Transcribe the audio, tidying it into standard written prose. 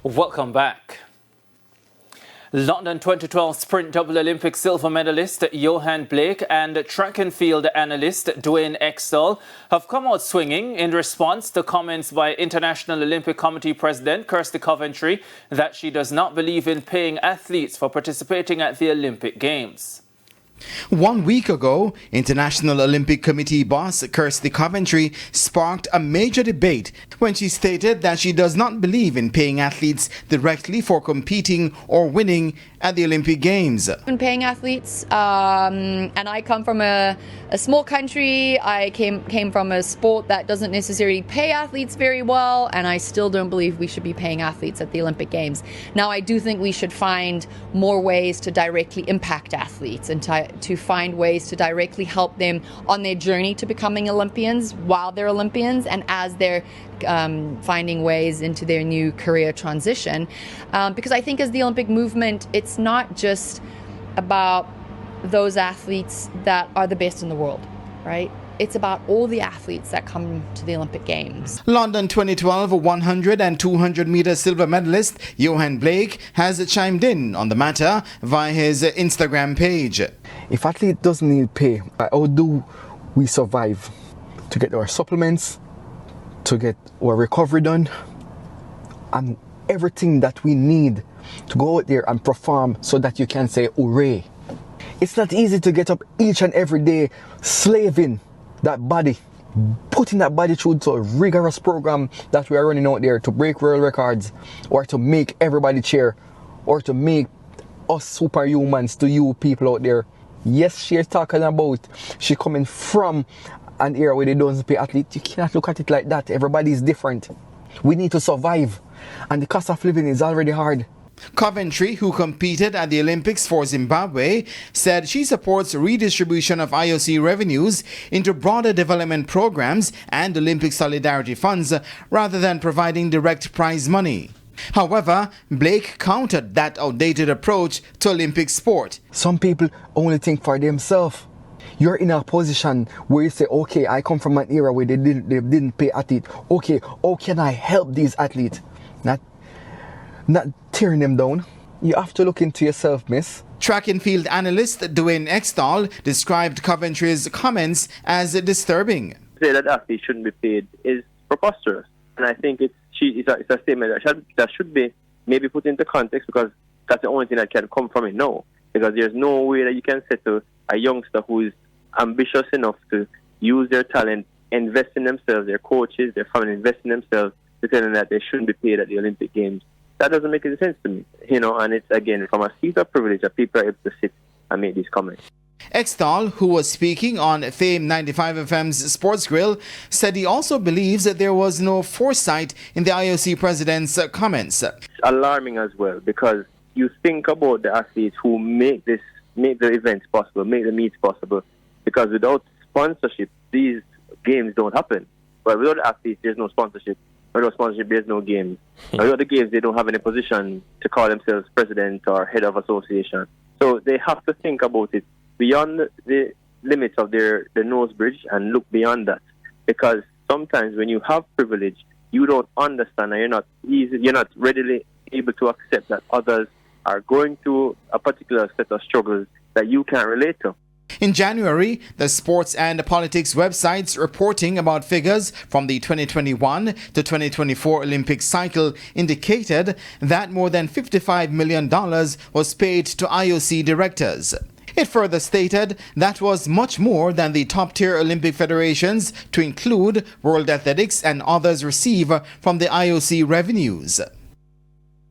Welcome back. London 2012 Sprint Double Olympic silver medalist Johan Blake and track and field analyst Dwayne Extol have come out swinging in response to comments by International Olympic Committee President Kirsty Coventry that she does not believe in paying athletes for participating at the Olympic Games. 1 week ago, International Olympic Committee boss Kirsty Coventry sparked a major debate when she stated that she does not believe in paying athletes directly for competing or winning at the Olympic Games. In paying athletes, and I come from a small country. I came from a sport that doesn't necessarily pay athletes very well, and I still don't believe we should be paying athletes at the Olympic Games. Now, I do think we should find more ways to directly impact athletes and to find ways to directly help them on their journey to becoming Olympians while they're Olympians and as they're finding ways into their new career transition. Because I think as the Olympic movement, it's not just about those athletes that are the best in the world, right? It's about all the athletes that come to the Olympic Games. London 2012 100 and 200 meter silver medalist Johan Blake has chimed in on the matter via his Instagram page. If athlete doesn't need pay, how do we survive? To get our supplements, to get our recovery done, and everything that we need to go out there and perform so that you can say hooray. It's not easy to get up each and every day slaving that body, putting that body through to a rigorous program that we are running out there to break world records or to make everybody cheer or to make us superhumans to you people out there. Yes, she's talking about she coming from an era where they don't pay athletes. You cannot look at it like that. Everybody is different. We need to survive, and the cost of living is already hard. Coventry, who competed at the Olympics for Zimbabwe, said she supports redistribution of IOC revenues into broader development programs and Olympic solidarity funds rather than providing direct prize money. However, Blake countered that outdated approach to Olympic sport. Some people only think for themselves. You're in a position where you say, okay, I come from an era where they didn't pay athletes. Okay, how can I help these athletes? Not tearing them down. You have to look into yourself, miss. Track and field analyst Dwayne Extol described Coventry's comments as disturbing. To say that athletes shouldn't be paid is preposterous. And I think it's a statement that should be maybe put into context, because that's the only thing that can come from it now. Because there's no way that you can say to a youngster who is ambitious enough to use their talent, invest in themselves, their coaches, their family, invest in themselves, to tell them that they shouldn't be paid at the Olympic Games. That doesn't make any sense to me, and it's, again, from a seat of privilege that people are able to sit and make these comments. Extol, who was speaking on Fame 95 FM's Sports Grill, said he also believes that there was no foresight in the IOC president's comments. It's alarming as well, because you think about the athletes who make the events possible, make the meets possible, because without sponsorship, these games don't happen. But without the athletes, there's no sponsorship. Without sponsorship, there's no games. Without the games, they don't have any position to call themselves president or head of association. So they have to think about it beyond the limits of the nose bridge and look beyond that. Because sometimes when you have privilege, you don't understand, and you're not readily able to accept that others are going through a particular set of struggles that you can't relate to. In January, the sports and politics websites reporting about figures from the 2021 to 2024 Olympic cycle indicated that more than $55 million was paid to IOC directors. It further stated that was much more than the top-tier Olympic federations, to include World Athletics and others, receive from the IOC revenues.